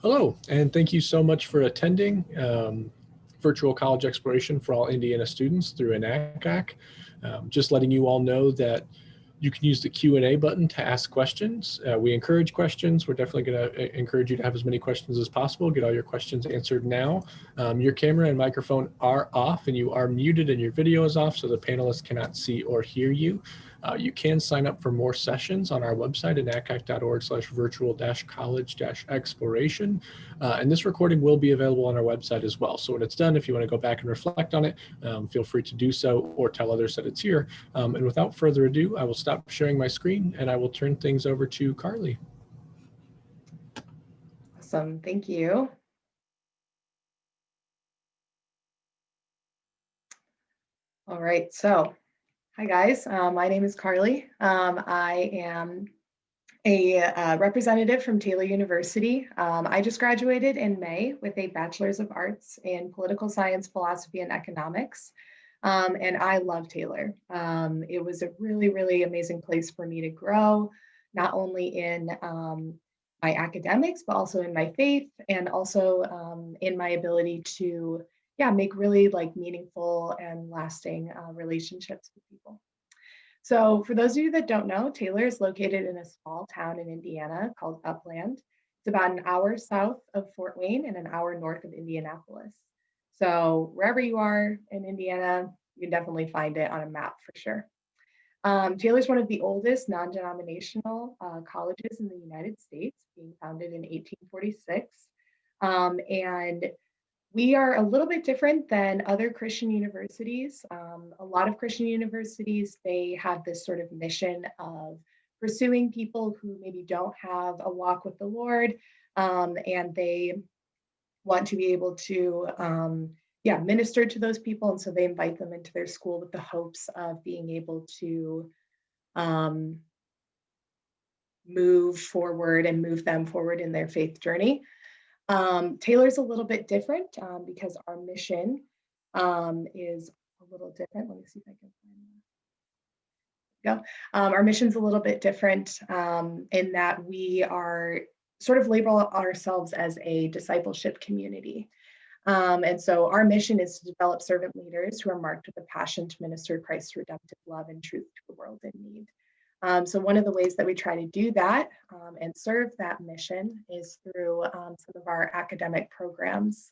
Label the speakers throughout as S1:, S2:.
S1: Hello, and thank you so much for attending Virtual College Exploration for all Indiana students through InACAC. Just letting you all know that you can use the Q&A button to ask questions. We encourage questions. We're definitely going to encourage you to have as many questions as possible. Get all your questions answered now. Your camera and microphone are off and you are muted and your video is off so the panelists cannot see or hear you. You can sign up for more sessions on our website at inacac.org/virtual-college-exploration. And this recording will be available on our website as well. So when it's done, if you want to go back and reflect on it, feel free to do so or tell others that it's here. And without further ado, I will stop sharing my screen and I will turn things over to Carly.
S2: Awesome, thank you. All right, so hi guys, my name is Carly. I am a representative from Taylor University. I just graduated in May with a Bachelor's of Arts in Political Science, Philosophy, and Economics. And I love Taylor. It was a really, really amazing place for me to grow, not only in my academics, but also in my faith and also in my ability to, make really like meaningful and lasting relationships with people. So for those of you that don't know, Taylor is located in a small town in Indiana called Upland. It's about an hour south of Fort Wayne and an hour north of Indianapolis. So wherever you are in Indiana, you can definitely find it on a map for sure. Taylor is one of the oldest non-denominational colleges in the United States, being founded in 1846. And we are a little bit different than other Christian universities. A lot of Christian universities, they have this sort of mission of pursuing people who maybe don't have a walk with the Lord, and they want to be able to minister to those people. And so they invite them into their school with the hopes of being able to move forward and move them forward in their faith journey. Taylor's a little bit different because our mission is a little different. Let me see if I can find that. Our mission's a little bit different in that we are sort of label ourselves as a discipleship community. And so our mission is to develop servant leaders who are marked with a passion to minister Christ's redemptive love and truth to a world in need. So one of the ways that we try to do that and serve that mission is through some of our academic programs.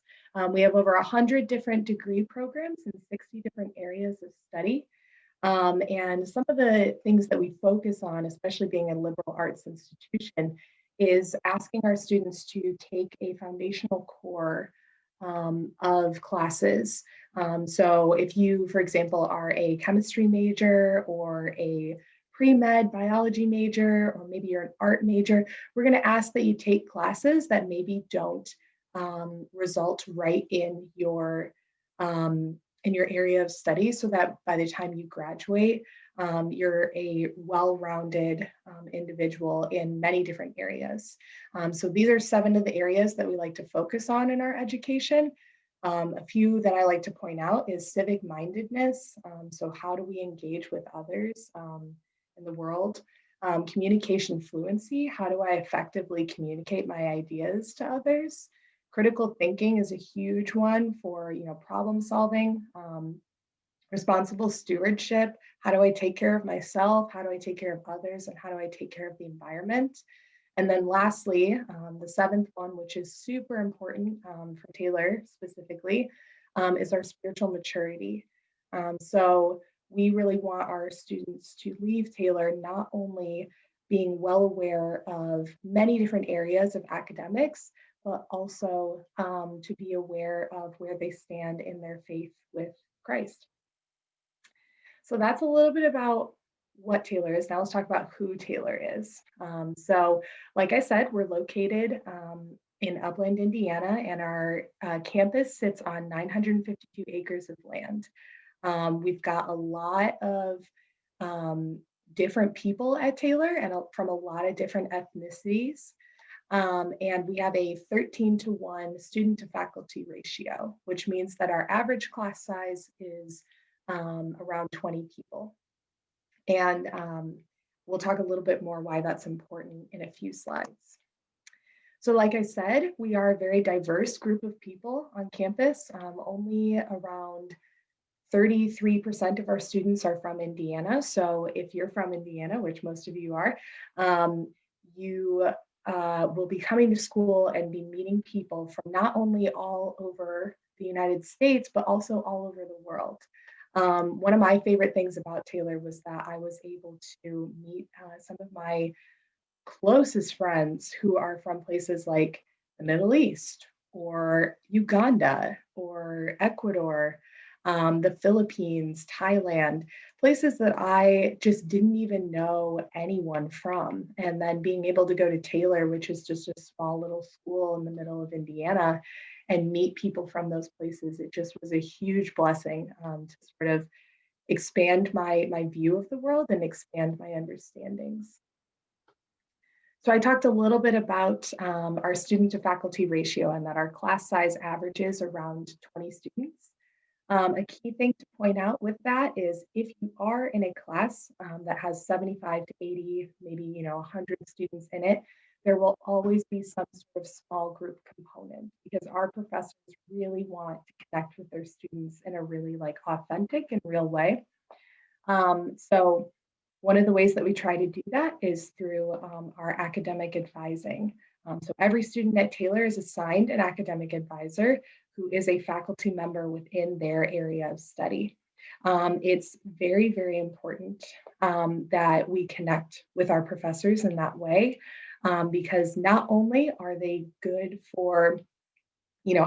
S2: We have over 100 different degree programs in 60 different areas of study. And some of the things that we focus on, especially being a liberal arts institution, is asking our students to take a foundational core of classes. So if you, for example, are a chemistry major or a pre-med biology major, or maybe you're an art major, we're going to ask that you take classes that maybe don't result right in your area of study, so that by the time you graduate, you're a well-rounded individual in many different areas. So these are 7 of the areas that we like to focus on in our education. A few that I like to point out is civic mindedness. So how do we engage with others in the world? Communication fluency, how do I effectively communicate my ideas to others? Critical thinking is a huge one for problem solving. Responsible stewardship, how do I take care of myself? How do I take care of others? And how do I take care of the environment? And then lastly, the 7th one, which is super important for Taylor specifically, is our spiritual maturity. So we really want our students to leave Taylor not only being well aware of many different areas of academics, but also to be aware of where they stand in their faith with Christ. So that's a little bit about what Taylor is. Now let's talk about who Taylor is. So like I said, we're located in Upland, Indiana, and our campus sits on 952 acres of land. We've got a lot of different people at Taylor and from a lot of different ethnicities. And we have a 13-to-1 student to faculty ratio, which means that our average class size is around 20 people. And we'll talk a little bit more why that's important in a few slides. So like I said, we are a very diverse group of people on campus. Only around 33% of our students are from Indiana. So if you're from Indiana, which most of you are, you will be coming to school and be meeting people from not only all over the United States, but also all over the world. One of my favorite things about Taylor was that I was able to meet some of my closest friends who are from places like the Middle East or Uganda or Ecuador, the Philippines, Thailand, places that I just didn't even know anyone from. And then being able to go to Taylor, which is just a small little school in the middle of Indiana, and meet people from those places, it just was a huge blessing to sort of expand my view of the world and expand my understandings. So I talked a little bit about our student to faculty ratio and that our class size averages around 20 students. A key thing to point out with that is if you are in a class that has 75 to 80, maybe 100 students in it, there will always be some sort of small group component because our professors really want to connect with their students in a really authentic and real way. So one of the ways that we try to do that is through our academic advising. So every student at Taylor is assigned an academic advisor who is a faculty member within their area of study. It's very, very important that we connect with our professors in that way because not only are they good for,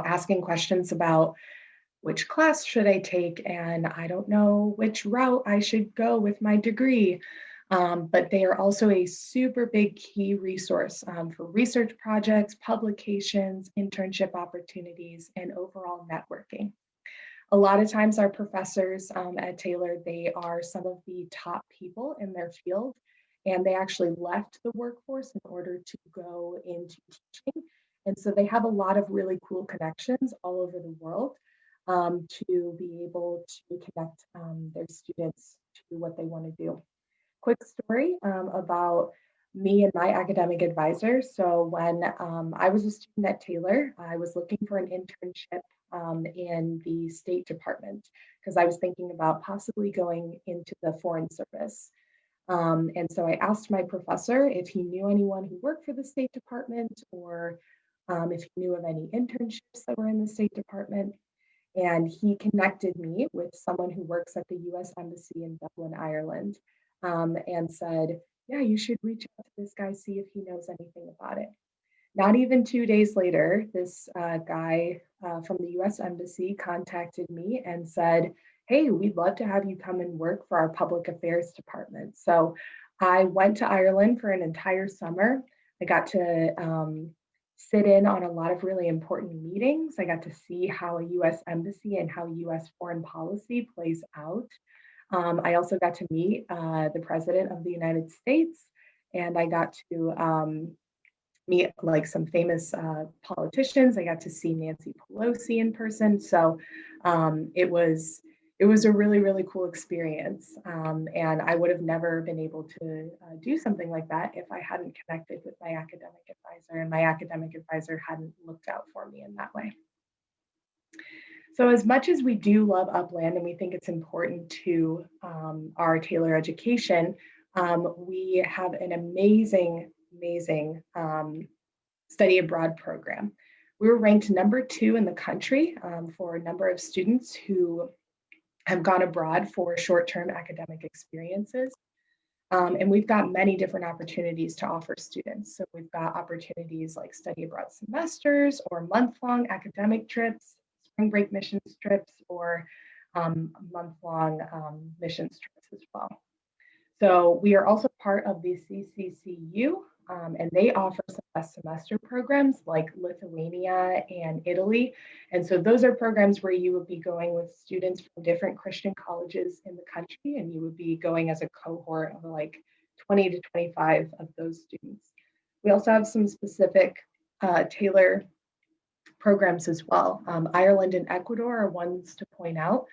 S2: asking questions about which class should I take? And I don't know which route I should go with my degree. But they are also a super big key resource for research projects, publications, internship opportunities, and overall networking. A lot of times our professors at Taylor, they are some of the top people in their field, and they actually left the workforce in order to go into teaching. And so they have a lot of really cool connections all over the world to be able to connect their students to what they want to do. Quick story about me and my academic advisor. So when I was a student at Taylor, I was looking for an internship in the State Department because I was thinking about possibly going into the Foreign Service. And so I asked my professor if he knew anyone who worked for the State Department or if he knew of any internships that were in the State Department. And he connected me with someone who works at the US Embassy in Dublin, Ireland, and said, yeah, you should reach out to this guy, see if he knows anything about it. Not even 2 days later, this guy from the US Embassy contacted me and said, hey, we'd love to have you come and work for our public affairs department. So I went to Ireland for an entire summer. I got to sit in on a lot of really important meetings. I got to see how a US embassy and how US foreign policy plays out. I also got to meet the President of the United States, and I got to meet some famous politicians. I got to see Nancy Pelosi in person. So it was a really, really cool experience. And I would have never been able to do something like that if I hadn't connected with my academic advisor and my academic advisor hadn't looked out for me in that way. So as much as we do love Upland and we think it's important to our Taylor education, we have an amazing study abroad program. We were ranked #2 in the country for a number of students who have gone abroad for short-term academic experiences. And we've got many different opportunities to offer students. So we've got opportunities like study abroad semesters or month-long academic trips, spring break missions trips, or month-long missions trips as well. So we are also part of the CCCU, and they offer some best semester programs like Lithuania and Italy. And so those are programs where you would be going with students from different Christian colleges in the country, and you would be going as a cohort of 20 to 25 of those students. We also have some specific Taylor programs as well. Ireland and Ecuador are ones to point out.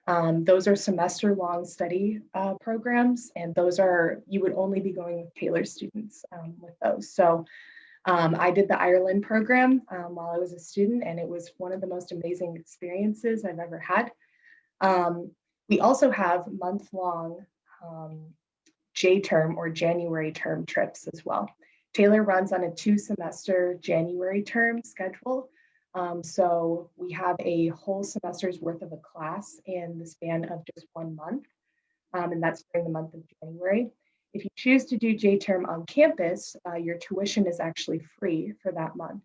S2: Those are semester-long study programs, and those are, you would only be going with Taylor students with those. So I did the Ireland program while I was a student, and it was one of the most amazing experiences I've ever had. We also have month-long J-term or January term trips as well. Taylor runs on a 2-semester January term schedule. So we have a whole semester's worth of a class in the span of just 1 month, and that's during the month of January. If you choose to do J-term on campus, your tuition is actually free for that month.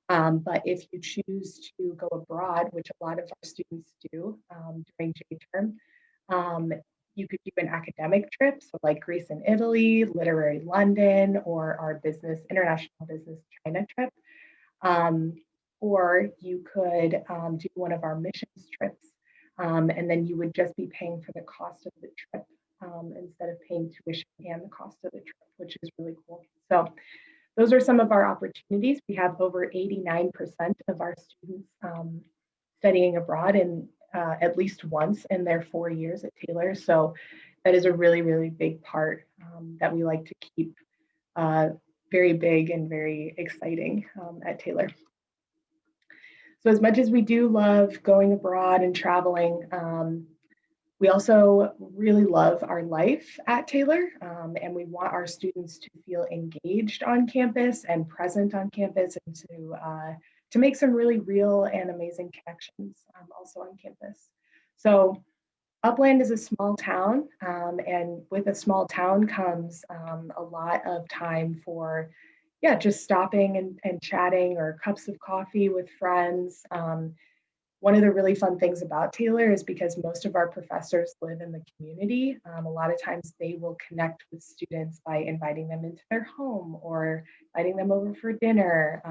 S2: But if you choose to go abroad, which a lot of our students do during J-term, you could do an academic trip, so like Greece and Italy, Literary London, or our international business China trip. Or you could do one of our missions trips, and then you would just be paying for the cost of the trip instead of paying tuition and the cost of the trip, which is really cool. So those are some of our opportunities. We have over 89% of our students studying abroad in at least once in their 4 years at Taylor. So that is a really, really big part that we like to keep very big and very exciting at Taylor. So as much as we do love going abroad and traveling, we also really love our life at Taylor, and we want our students to feel engaged on campus and present on campus, and to make some really real and amazing connections also on campus. So Upland is a small town, and with a small town comes a lot of time for, yeah, just stopping and chatting, or cups of coffee with friends. One of the really fun things about Taylor is because most of our professors live in the community. A lot of times they will connect with students by inviting them into their home or inviting them over for dinner.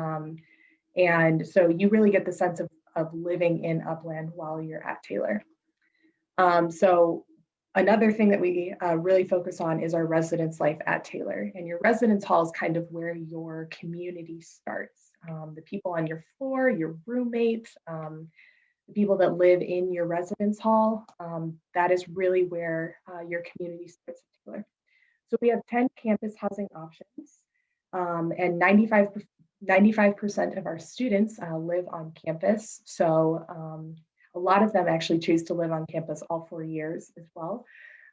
S2: And so you really get the sense of living in Upland while you're at Taylor. So another thing that we really focus on is our residence life at Taylor. And your residence hall is kind of where your community starts. The people on your floor, your roommates, the people that live in your residence hall, that is really where your community starts at Taylor. So we have 10 campus housing options, and 95% of our students live on campus. So a lot of them actually choose to live on campus all 4 years as well.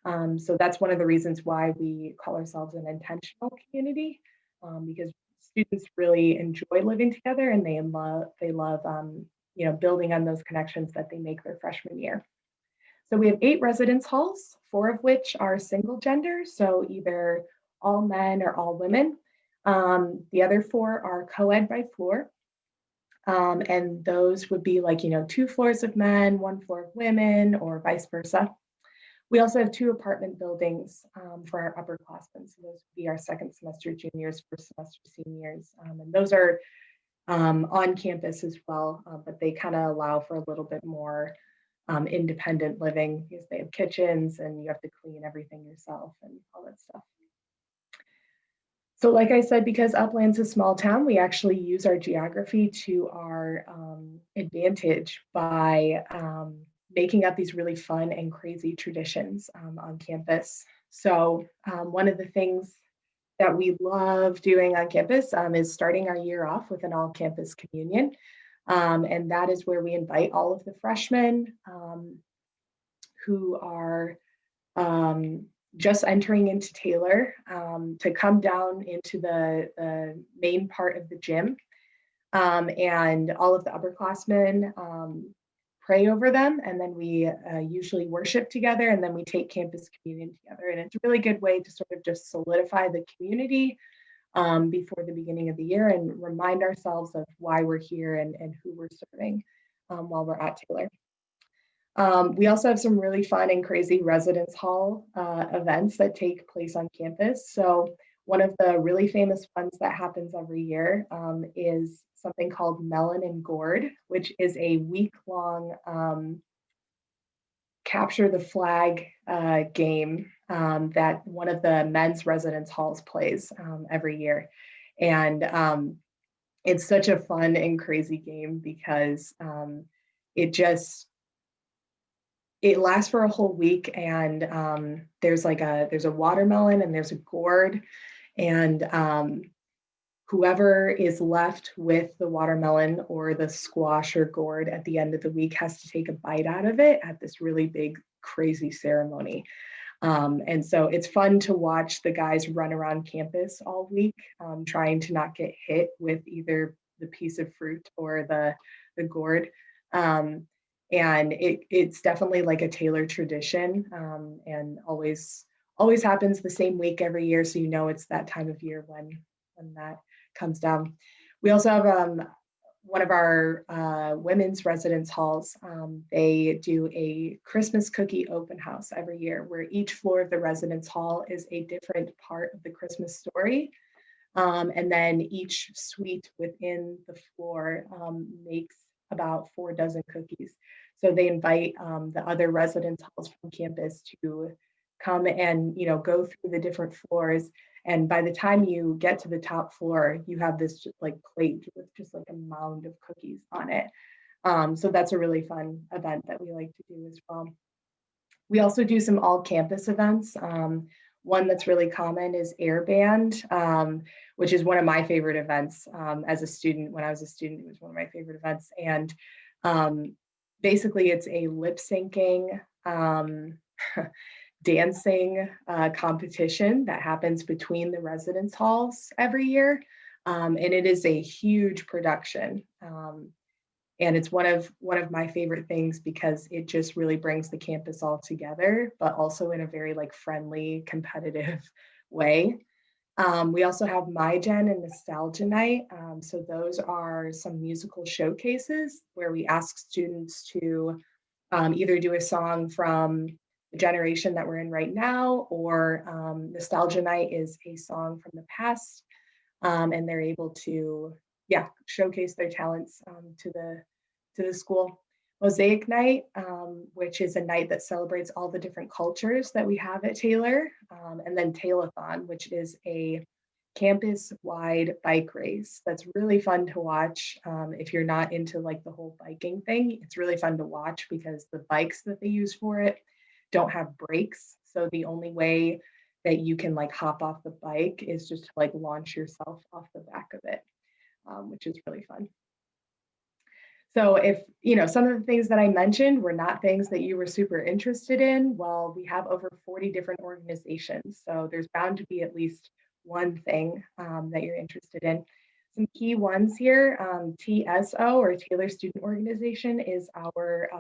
S2: So that's one of the reasons why we call ourselves an intentional community, because students really enjoy living together, and they love building on those connections that they make their freshman year. So we have 8 residence halls, 4 of which are single gender, so either all men or all women. The other 4 are co-ed by floor. And those would be like, 2 floors of men, 1 floor of women, or vice versa. We also have 2 apartment buildings for our upperclassmen. So those would be our second semester juniors, first semester seniors. And those are on campus as well, but they kind of allow for a little bit more independent living, because they have kitchens and you have to clean everything yourself and all that stuff. So like I said, because Upland's a small town, we actually use our geography to our advantage by making up these really fun and crazy traditions on campus. So one of the things that we love doing on campus is starting our year off with an all-campus communion. And that is where we invite all of the freshmen who are just entering into Taylor to come down into the main part of the gym. And all of the upperclassmen pray over them, and then we usually worship together, and then we take campus communion together. And it's a really good way to sort of just solidify the community before the beginning of the year, and remind ourselves of why we're here and who we're serving while we're at Taylor. We also have some really fun and crazy residence hall events that take place on campus. So one of the really famous ones that happens every year is something called Melon and Gourd, which is a week-long capture the flag game that one of the men's residence halls plays every year. And it's such a fun and crazy game because it lasts for a whole week, and there's a watermelon and there's a gourd, and whoever is left with the watermelon or the squash or gourd at the end of the week has to take a bite out of it at this really big, crazy ceremony. And so it's fun to watch the guys run around campus all week, trying to not get hit with either the piece of fruit or the gourd. And it's definitely like a Taylor tradition, and always happens the same week every year. So you know it's that time of year when that comes down. We also have one of our women's residence halls. They do a Christmas cookie open house every year, where each floor of the residence hall is a different part of the Christmas story. And then each suite within the floor makes about 4 dozen cookies. So they invite the other residence halls from campus to come and go through the different floors. And by the time you get to the top floor, you have this like plate with just like a mound of cookies on it. So that's a really fun event that we like to do as well. We also do some all campus events. One that's really common is Air Band, which is one of my favorite events as a student. When I was a student, it was one of my favorite events. And basically it's a lip syncing, dancing competition that happens between the residence halls every year. And it is a huge production. And it's one of my favorite things because it just really brings the campus all together, but also in a very like friendly, competitive way. We also have My Gen and Nostalgia Night. So those are some musical showcases where we ask students to either do a song from the generation that we're in right now, or Nostalgia Night is a song from the past, and they're able to showcase their talents to the school. Mosaic Night, which is a night that celebrates all the different cultures that we have at Taylor, and then Taylathon, which is a campus-wide bike race that's really fun to watch. If you're not into like the whole biking thing, it's really fun to watch because the bikes that they use for it don't have brakes. So the only way that you can like hop off the bike is just to like launch yourself off the back of it, which is really fun. So if, some of the things that I mentioned were not things that you were super interested in, well, we have over 40 different organizations. So there's bound to be at least one thing that you're interested in. Some key ones here, TSO, or Taylor Student Organization, is our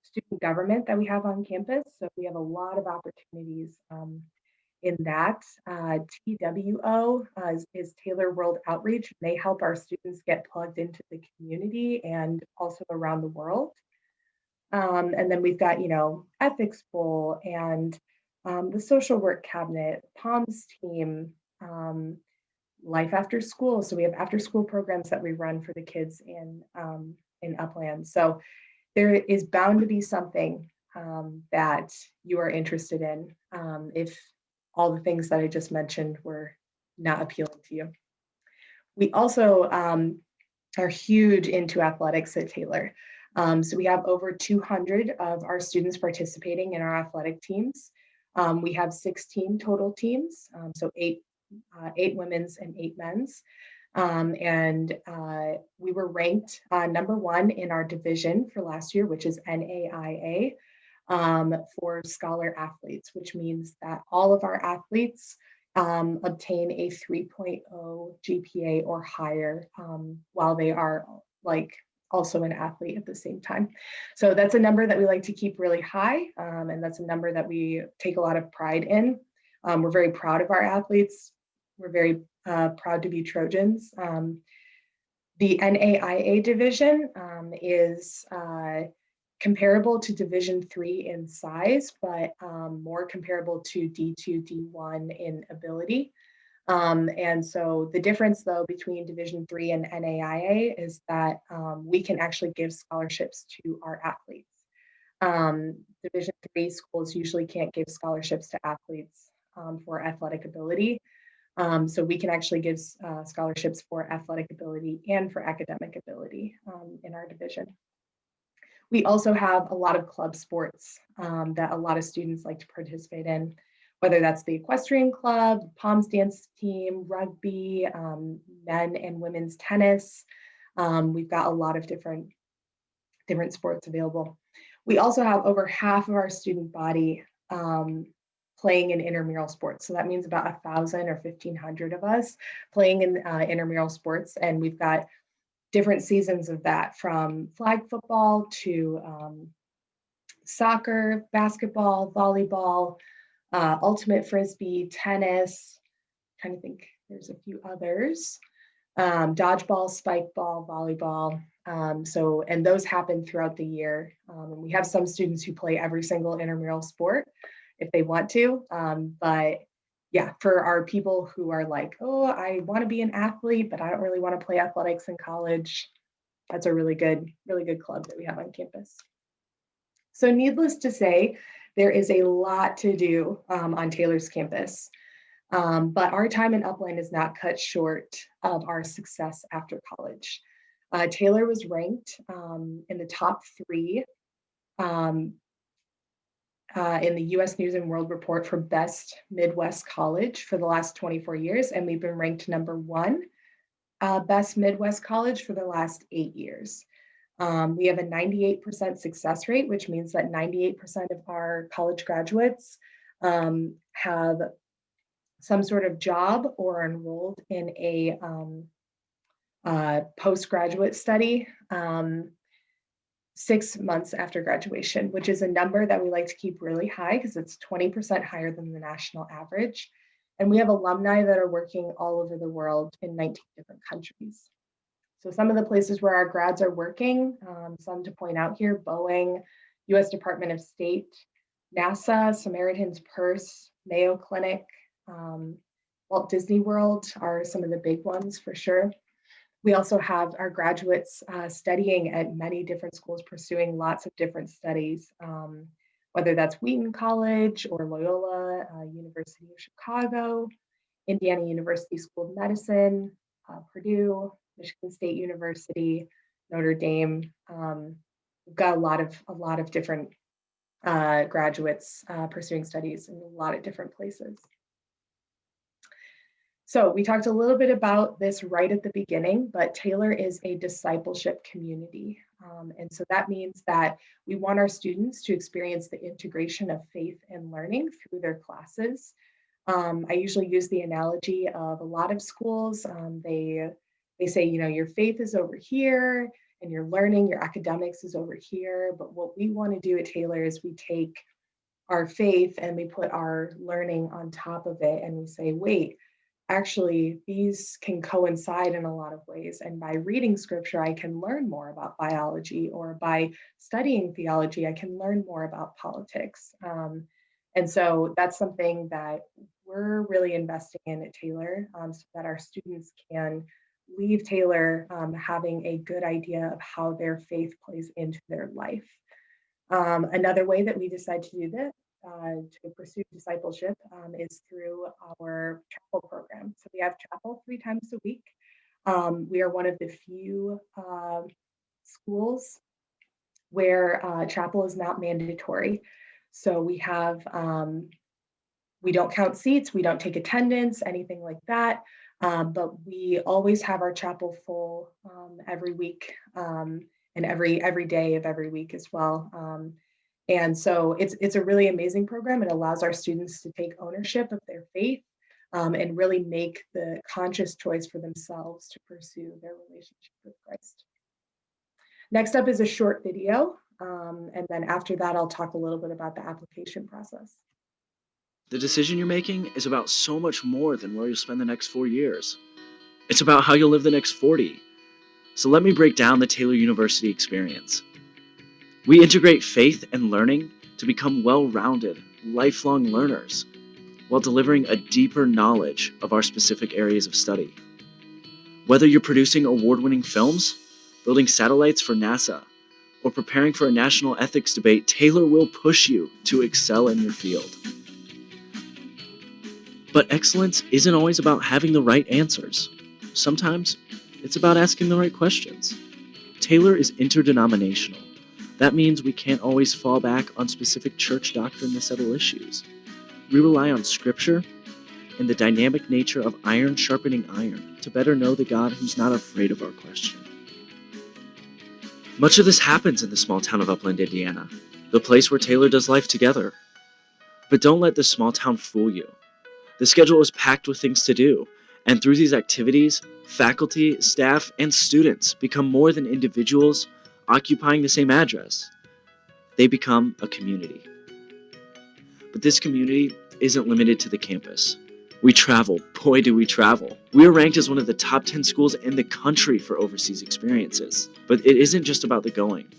S2: student government that we have on campus. So we have a lot of opportunities in that. TWO is Taylor World Outreach. They help our students get plugged into the community and also around the world. And then we've got, Ethics Bowl and the Social Work Cabinet, POMS team, Life After School. So we have after school programs that we run for the kids in Upland. So there is bound to be something that you are interested in if all the things that I just mentioned were not appealing to you. We also are huge into athletics at Taylor. So we have over 200 of our students participating in our athletic teams. We have 16 total teams, so eight women's and 8 men's. And we were ranked #1 in our division for last year, which is NAIA. For scholar athletes, which means that all of our athletes obtain a 3.0 GPA or higher while they are like also an athlete at the same time. So that's a number that we like to keep really high, and that's a number that we take a lot of pride in. We're very proud of our athletes. We're very proud to be Trojans. The NAIA division is comparable to Division III in size, but more comparable to D2, D1 in ability. And so the difference though between Division III and NAIA is that we can actually give scholarships to our athletes. Division III schools usually can't give scholarships to athletes for athletic ability. So we can actually give scholarships for athletic ability and for academic ability in our division. We also have a lot of club sports that a lot of students like to participate in. whether that's the equestrian club, palms dance team, rugby, men and women's tennis. We've got a lot of different sports available. We also have over half of our student body playing in intramural sports. So that means about 1,000 or 1,500 of us playing in intramural sports. And we've got different seasons of that, from flag football to soccer, basketball, volleyball, ultimate frisbee, tennis. I'm trying to think, there's a few others. Dodgeball, spike ball, volleyball. And those happen throughout the year. And we have some students who play every single intramural sport if they want to. But yeah, for our people who are like, oh, I want to be an athlete, but I don't really want to play athletics in college, that's a really good club that we have on campus. So needless to say, there is a lot to do on Taylor's campus. But our time in Upland is not cut short of our success after college. Taylor was ranked in the top 3 in the US News and World Report for Best Midwest College for the last 24 years, and we've been ranked number 1 Best Midwest College for the last 8 years. We have a 98% success rate, which means that 98% of our college graduates have some sort of job or enrolled in a postgraduate study 6 months after graduation, which is a number that we like to keep really high because it's 20% higher than the national average. And we have alumni that are working all over the world in 19 different countries. So some of the places where our grads are working, some to point out here: Boeing, US Department of State, NASA, Samaritan's Purse, Mayo Clinic, Walt Disney World are some of the big ones for sure. We also have our graduates studying at many different schools, pursuing lots of different studies, whether that's Wheaton College or Loyola, University of Chicago, Indiana University School of Medicine, Purdue, Michigan State University, Notre Dame. We've got a lot of different graduates pursuing studies in a lot of different places. So we talked a little bit about this right at the beginning, but Taylor is a discipleship community. And so that means that we want our students to experience the integration of faith and learning through their classes. I usually use the analogy of a lot of schools. They say, you know, your faith is over here and your learning, your academics is over here. But what we want to do at Taylor is we take our faith and we put our learning on top of it, and we say, wait, actually, these can coincide in a lot of ways. And by reading scripture, I can learn more about biology, or by studying theology, I can learn more about politics. And so that's something that we're really investing in at Taylor, so that our students can leave Taylor having a good idea of how their faith plays into their life. Another way that we decide to do this, to pursue discipleship, is through our chapel program. So we have chapel 3 times a week. We are one of the few schools where chapel is not mandatory. So we have, we don't count seats, we don't take attendance, anything like that. But we always have our chapel full every week, and every day of every week as well. And so it's a really amazing program. It allows our students to take ownership of their faith, and really make the conscious choice for themselves to pursue their relationship with Christ. Next up is a short video. And then after that, I'll talk a little bit about the application process.
S3: The decision you're making is about so much more than where you'll spend the next 4 years. It's about how you'll live the next 40. So let me break down the Taylor University experience. We integrate faith and learning to become well-rounded, lifelong learners, while delivering a deeper knowledge of our specific areas of study. Whether you're producing award-winning films, building satellites for NASA, or preparing for a national ethics debate, Taylor will push you to excel in your field. But excellence isn't always about having the right answers. Sometimes it's about asking the right questions. Taylor is We rely on Scripture and the dynamic nature of iron sharpening iron to better know the God who's not afraid of our question. Much of this happens in the small town of Upland, Indiana, the place where Taylor does life together. But don't let this small town fool you. The schedule is packed with things to do, and through these activities, faculty, staff, and students become more than individuals occupying the same address. They become a community. But this community isn't limited to the campus. We travel. Boy, do we travel. We are ranked as one of the top 10 schools in the country for overseas experiences. But it isn't just about the going.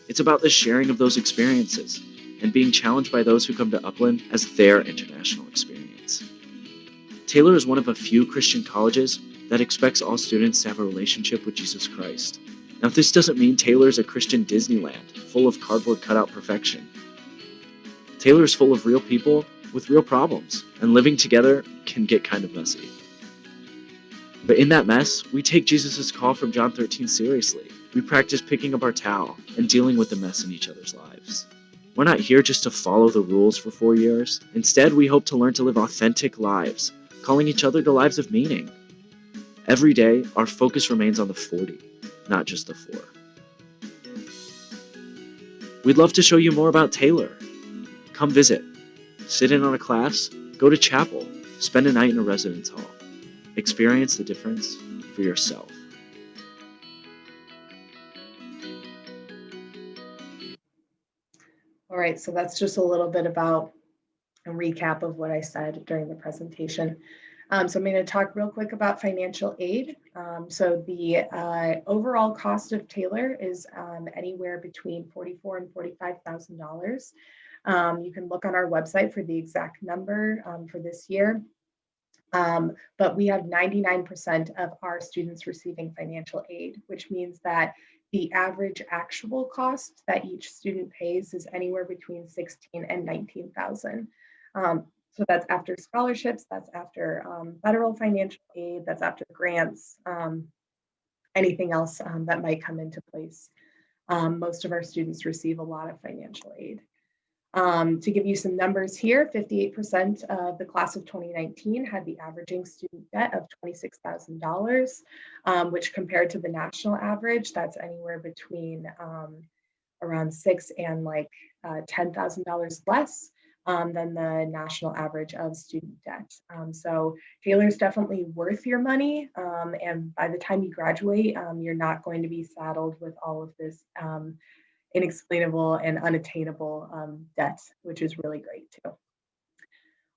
S3: It's about the sharing of those experiences and being challenged by those who come to Upland as their international experience. Taylor is one of a few Christian colleges that expects all students to have a relationship with Jesus Christ. Now, this doesn't mean Taylor is a Christian Disneyland full of cardboard cutout perfection. Taylor is full of real people with real problems, and living together can get kind of messy. But in that mess, we take Jesus' call from John 13 seriously. We practice picking up our towel and dealing with the mess in each other's lives. We're not here just to follow the rules for 4 years. Instead, we hope to learn to live authentic lives, calling each other to lives of meaning. Every day, our focus remains on the 40, not just the 4. We'd love to show you more about Taylor. Come visit, sit in on a class, go to chapel, spend a night in a residence hall. Experience the difference for yourself.
S2: All right, so that's just a little bit about a recap of what I said during the presentation. So I'm going to talk real quick about financial aid. So the overall cost of Taylor is anywhere between $44,000 and $45,000. You can look on our website for the exact number for this year. But we have 99% of our students receiving financial aid, which means that the average actual cost that each student pays is anywhere between $16,000 and $19,000. So that's after scholarships, that's after federal financial aid, that's after grants, anything else that might come into place. Most of our students receive a lot of financial aid. To give you some numbers here, 58% of the class of 2019 had the averaging student debt of $26,000, which compared to the national average, that's anywhere between around $6,000 and like $10,000 less than the national average of student debt. So Taylor's definitely worth your money. And by the time you graduate, you're not going to be saddled with all of this inexplainable and unattainable debt, which is really great too.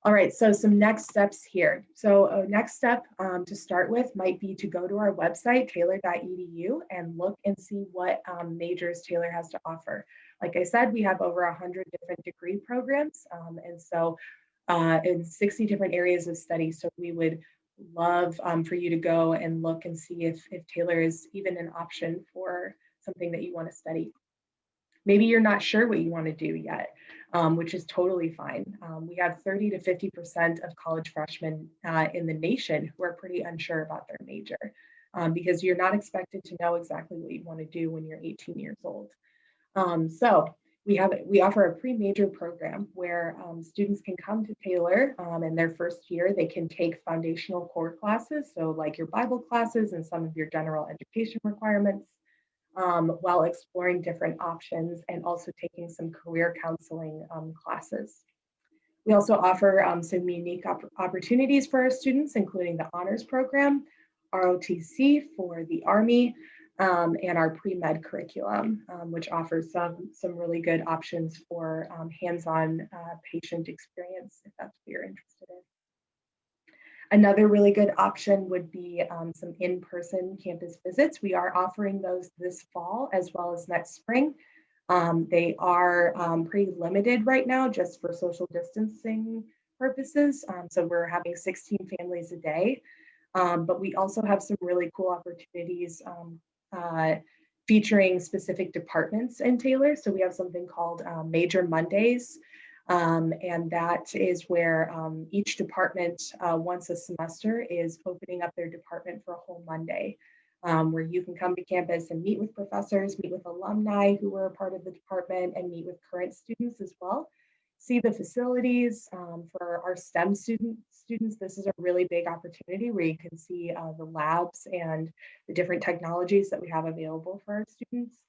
S2: All right, so some next steps here. So a next step to start with might be to go to our website, taylor.edu, and look and see what majors Taylor has to offer. Like I said, we have over 100 different degree programs, and so in 60 different areas of study. So we would love for you to go and look and see if Taylor is even an option for something that you want to study. Maybe you're not sure what you want to do yet, which is totally fine. We have 30 to 50% of college freshmen in the nation who are pretty unsure about their major because you're not expected to know exactly what you want to do when you're 18 years old. So we offer a pre-major program where students can come to Taylor in their first year. They can take foundational core classes, so like your Bible classes and some of your general education requirements, while exploring different options and also taking some career counseling classes. We also offer some unique opportunities for our students, including the honors program, ROTC for the Army, and our pre-med curriculum, which offers some really good options for hands-on patient experience, if that's what you're interested in. Another really good option would be some in-person campus visits. We are offering those this fall as well as next spring. They are pretty limited right now just for social distancing purposes. So we're having 16 families a day, but we also have some really cool opportunities featuring specific departments in Taylor. So we have something called Major Mondays. And that is where each department once a semester is opening up their department for a whole Monday, where you can come to campus and meet with professors, meet with alumni who were a part of the department, and meet with current students as well. see the facilities. For our STEM students, this is a really big opportunity where you can see the labs and the different technologies that we have available for our students.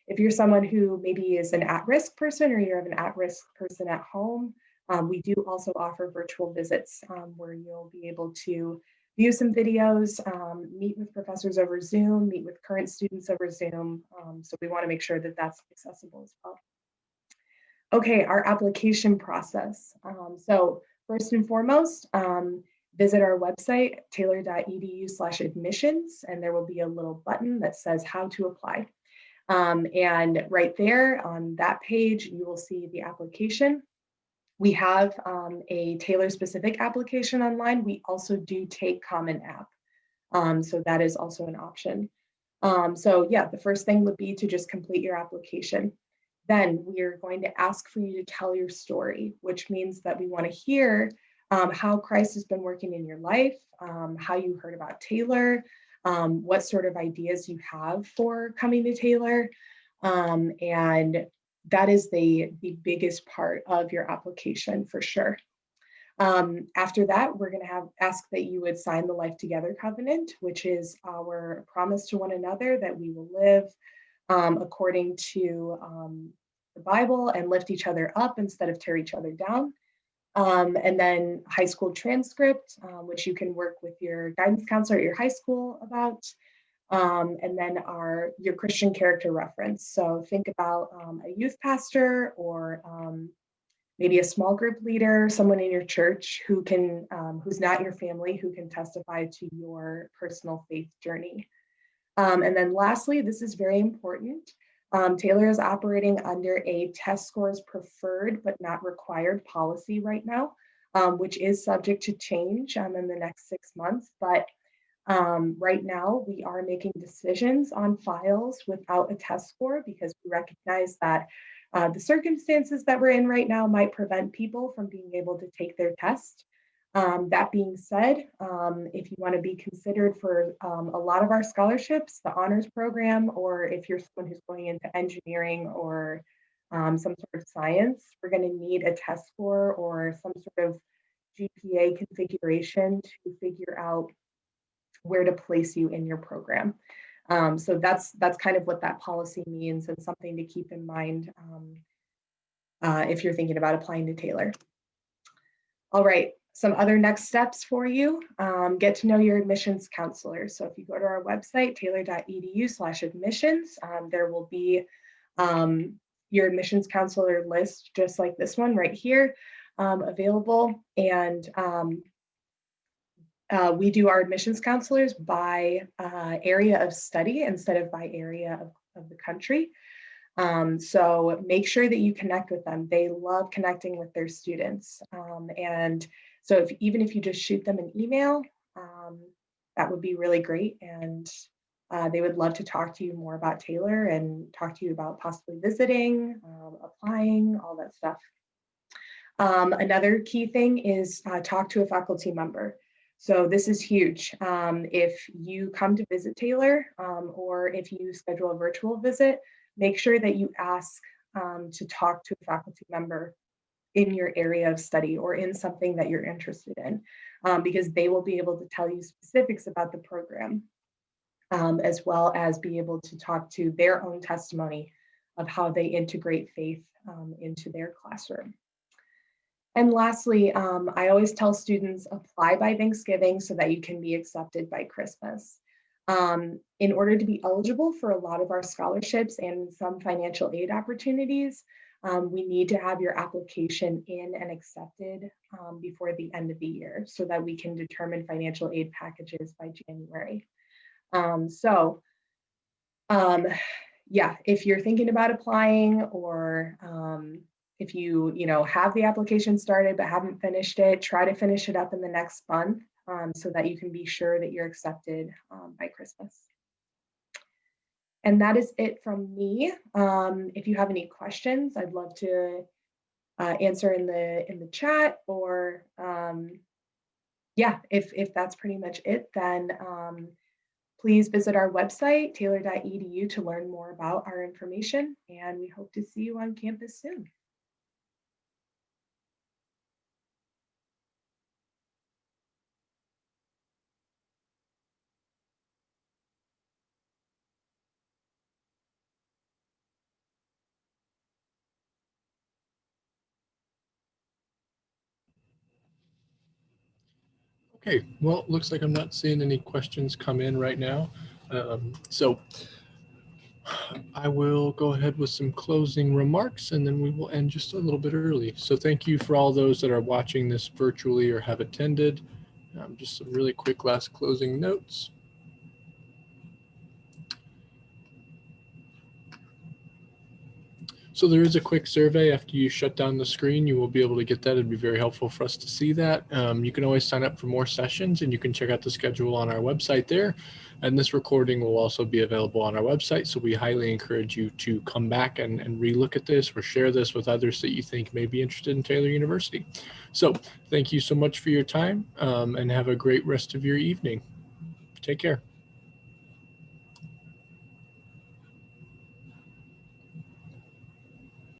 S2: If you're someone who maybe is an at-risk person or you're an at-risk person at home, we do also offer virtual visits where you'll be able to view some videos, meet with professors over Zoom, meet with current students over Zoom. So we want to make sure that that's accessible as well. Okay, our application process. So first and foremost, visit our website, taylor.edu/admissions, and there will be a little button that says how to apply. And right there on that page, you will see the application. We have a Taylor-specific application online. We also do take Common App. So that is also an option. So yeah, the first thing would be to just complete your application. Then we are going to ask for you to tell your story, which means that we want to hear how Christ has been working in your life, how you heard about Taylor, what sort of ideas you have for coming to Taylor. And that is the biggest part of your application for sure. After that, we're going to ask that you would sign the Life Together Covenant, which is our promise to one another that we will live according to the Bible and lift each other up instead of tear each other down. And then high school transcript, which you can work with your guidance counselor at your high school about. And then your Christian character reference. So think about a youth pastor or maybe a small group leader, someone in your church who can, who's not your family, who can testify to your personal faith journey. And then lastly, this is very important. Taylor is operating under a test scores preferred but not required policy right now, which is subject to change in the next 6 months. But right now, we are making decisions on files without a test score because we recognize that the circumstances that we're in right now might prevent people from being able to take their test. That being said, if you want to be considered for a lot of our scholarships, the honors program, or if you're someone who's going into engineering or some sort of science, we're going to need a test score or some sort of GPA configuration to figure out where to place you in your program. So that's kind of what that policy means and something to keep in mind if you're thinking about applying to Taylor. All right, some other next steps for you. Get to know your admissions counselor. So if you go to our website, taylor.edu/admissions, there will be your admissions counselor list, just like this one right here, available. And we do our admissions counselors by area of study instead of by area of the country. So make sure that you connect with them. They love connecting with their students. And so even if you just shoot them an email, that would be really great. And they would love to talk to you more about Taylor and talk to you about possibly visiting, applying, all that stuff. Another key thing is talk to a faculty member. So this is huge. If you come to visit Taylor or if you schedule a virtual visit, make sure that you ask to talk to a faculty member in your area of study or in something that you're interested in, because they will be able to tell you specifics about the program, as well as be able to talk to their own testimony of how they integrate faith into their classroom. And lastly, I always tell students apply by Thanksgiving so that you can be accepted by Christmas. In order to be eligible for a lot of our scholarships and some financial aid opportunities, we need to have your application in and accepted before the end of the year so that we can determine financial aid packages by January. Yeah, if you're thinking about applying or if you have the application started but haven't finished it, try to finish it up in the next month so that you can be sure that you're accepted by Christmas. And that is it from me. If you have any questions, I'd love to answer in the chat, or yeah, if that's pretty much it, then please visit our website, taylor.edu, to learn more about our information, and we hope to see you on campus soon.
S1: Okay, well, it looks like I'm not seeing any questions come in right now. So I will go ahead with some closing remarks and then we will end just a little bit early. So thank you for all those that are watching this virtually or have attended. Just some really quick last closing notes. So there is a quick survey after you shut down the screen. You will be able to get that. It'd be very helpful for us to see that. You can always sign up for more sessions and you can check out the schedule on our website there. And this recording will also be available on our website. So we highly encourage you to come back and relook at this or share this with others that you think may be interested in Taylor University. So thank you so much for your time and have a great rest of your evening. Take care.